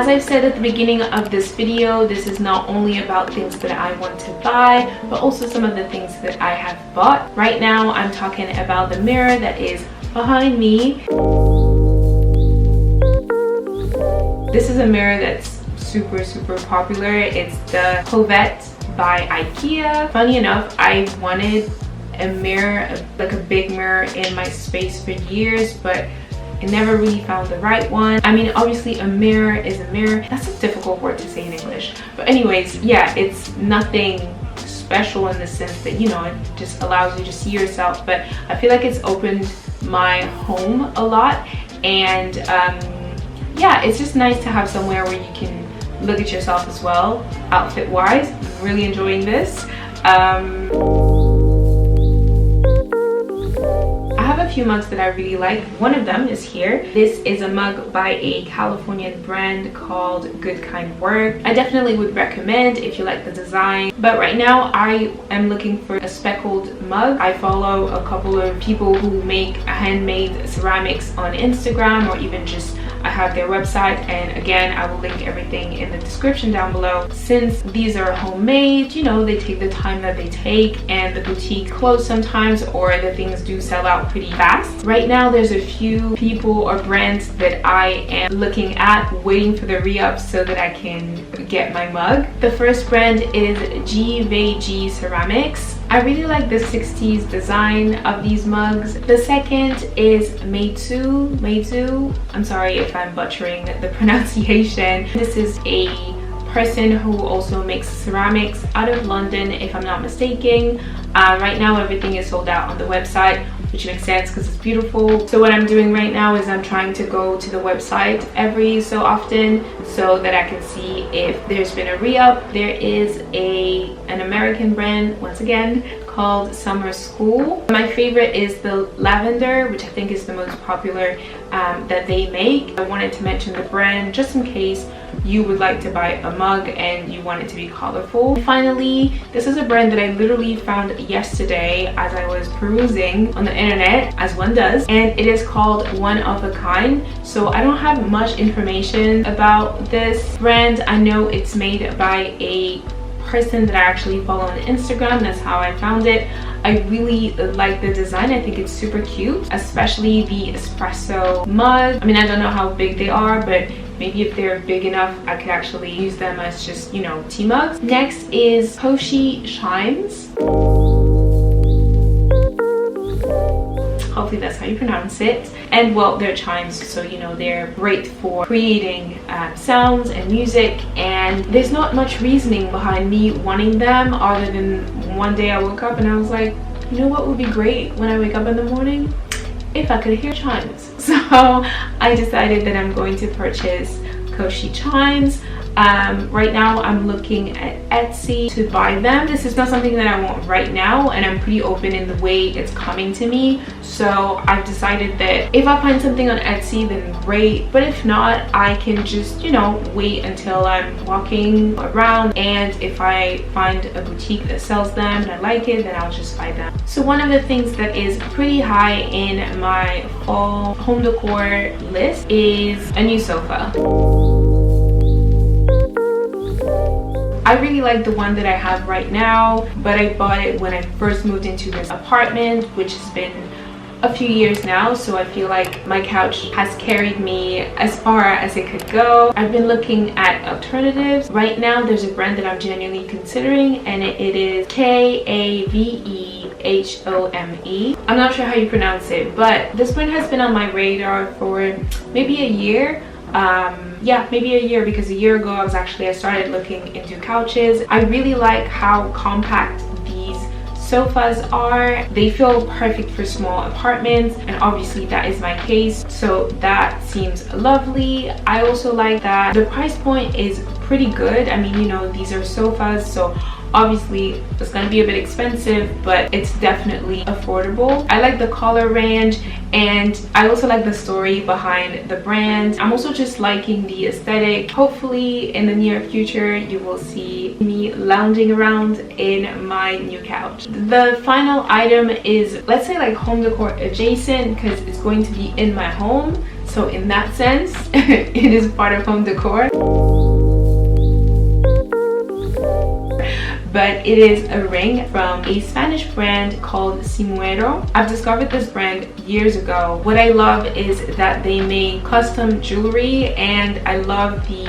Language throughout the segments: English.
As I've said at the beginning of this video, this is not only about things that I want to buy, but also some of the things that I have bought. Right now, I'm talking about the mirror that is behind me. This is a mirror that's super popular. It's the KAVE by IKEA. Funny enough, I wanted a mirror, like a big mirror in my space for years, but I never really found the right one. I mean, obviously a mirror is a mirror. That's a difficult word to say in English. But anyways, yeah, it's nothing special in the sense that, you know, it just allows you to see yourself. But I feel like it's opened my home a lot. And yeah, it's just nice to have somewhere where you can look at yourself as well, outfit wise. I'm really enjoying this. I have a few mugs that I really like. One of them is here. This is a mug by a Californian brand called Good Kind Work. I definitely would recommend if you like the design. But right now I am looking for a speckled mug. I follow a couple of people who make handmade ceramics on Instagram, or even just I have their website, and again I will link everything in the description down below. Since these are homemade, you know, they take the time that they take, and the boutique close sometimes, or the things do sell out pretty fast. Right now there's a few people or brands that I am looking at, waiting for the re-ups so that I can get my mug. The first brand is GVG Ceramics. I really like the 60s design of these mugs. The second is Meizu. I'm sorry if I'm butchering the pronunciation. This is a person who also makes ceramics out of London, if I'm not mistaken. Right now everything is sold out on the website, which makes sense because it's beautiful. So what I'm doing right now is I'm trying to go to the website every so often so that I can see if there's been a re-up. There is an American brand, once again, called Summer School. My favorite is the lavender, which I think is the most popular that they make. I wanted to mention the brand just in case you would like to buy a mug and you want it to be colorful. Finally, this is a brand that I literally found yesterday as I was perusing on the internet, as one does, and it is called One of a Kind. So I don't have much information about this brand. I know it's made by a person that I actually follow on Instagram. That's how I found it. I really like the design. I think it's super cute, especially the espresso mug. I mean, I don't know how big they are, but maybe if they're big enough, I could actually use them as just, you know, tea mugs. Next is KOSHI Chimes. Hopefully that's how you pronounce it. And well, they're chimes, so you know, they're great for creating sounds and music. And there's not much reasoning behind me wanting them, other than one day I woke up and I was like, you know what would be great when I wake up in the morning? If I could hear chimes. So I decided that I'm going to purchase KOSHI Chimes. Right now I'm looking at Etsy to buy them. This is not something that I want right now, and I'm pretty open in the way it's coming to me. So I've decided that if I find something on Etsy, then great, but if not, I can just, you know, wait until I'm walking around, and if I find a boutique that sells them and I like it, then I'll just buy them. So one of the things that is pretty high in my fall home decor list is a new sofa. I really like the one that I have right now, but I bought it when I first moved into this apartment, which has been a few years now, so I feel like my couch has carried me as far as it could go. I've been looking at alternatives. Right now there's a brand that I'm genuinely considering, and it is KAVE. I'm not sure how you pronounce it, but this brand has been on my radar for maybe a year. Yeah, maybe a year, because a year ago I started looking into couches. I really like how compact these sofas are. They feel perfect for small apartments, and obviously that is my case, so that seems lovely. I also like that the price point is pretty good. I mean, you know, these are sofas, so obviously it's going to be a bit expensive, but it's definitely affordable. I like the color range, and I also like the story behind the brand. I'm also just liking the aesthetic. Hopefully in the near future you will see me lounging around in my new couch. The final item is, let's say, like home decor adjacent, because it's going to be in my home. So in that sense, it is part of home decor. But it is a ring from a Spanish brand called SIMUERO. I've discovered this brand years ago. What I love is that they make custom jewelry, and I love the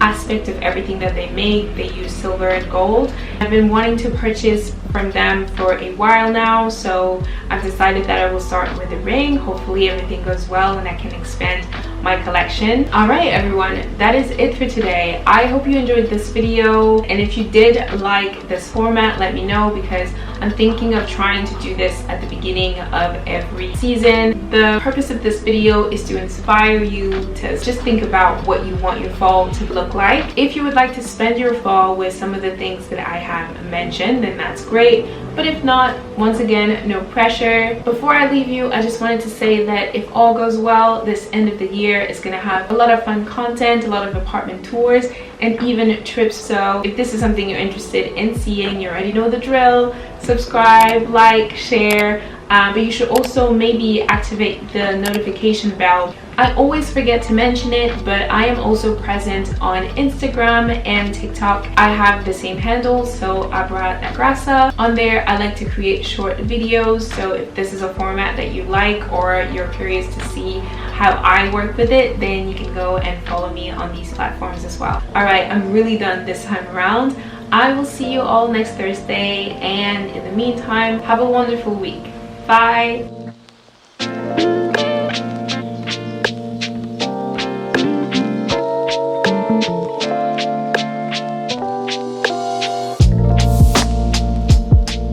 aspect of everything that they make. They use silver and gold. I've been wanting to purchase from them for a while now, so I've decided that I will start with a ring. Hopefully everything goes well and I can expand my collection. All right everyone, that is it for today. I hope you enjoyed this video, and if you did like this format, let me know, because I'm thinking of trying to do this at the beginning of every season. The purpose of this video is to inspire you to just think about what you want your fall to look like. If you would like to spend your fall with some of the things that I have mentioned, then that's great. But if not, once again, no pressure. Before I leave you, I just wanted to say that if all goes well, this end of the year is going to have a lot of fun content, a lot of apartment tours, and even trips. So if this is something you're interested in seeing, you already know the drill. Subscribe, like, share, but you should also maybe activate the notification bell. I always forget to mention it, but I am also present on Instagram and TikTok. I have the same handle, so Abra. On there, I like to create short videos, so if this is a format that you like or you're curious to see how I work with it, then you can go and follow me on these platforms as well. All right, I'm really done this time around. I will see you all next Thursday, and in the meantime, have a wonderful week. Bye.